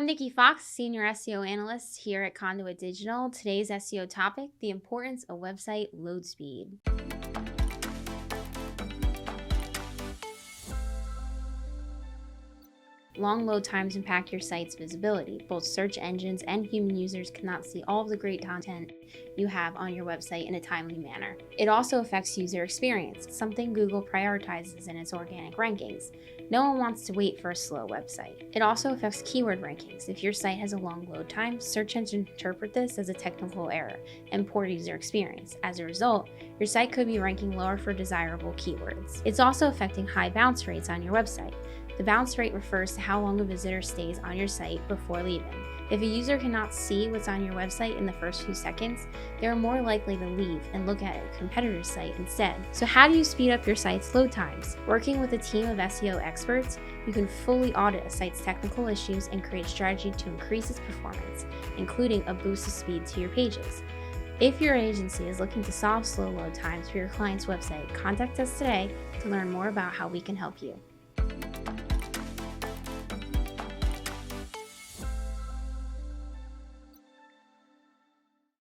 I'm Nikki Fox, Senior SEO Analyst here at Conduit Digital. Today's SEO topic, the importance of website load speed. Long load times impact your site's visibility. Both search engines and human users cannot see all of the great content you have on your website in a timely manner. It also affects user experience, something Google prioritizes in its organic rankings. No one wants to wait for a slow website. It also affects keyword rankings. If your site has a long load time, search engines interpret this as a technical error and poor user experience. As a result, your site could be ranking lower for desirable keywords. It's also affecting high bounce rates on your website. The bounce rate refers to how long a visitor stays on your site before leaving. If a user cannot see what's on your website in the first few seconds, they are more likely to leave and look at a competitor's site instead. So how do you speed up your site's load times? Working with a team of SEO experts, you can fully audit a site's technical issues and create a strategy to increase its performance, including a boost of speed to your pages. If your agency is looking to solve slow load times for your client's website, contact us today to learn more about how we can help you.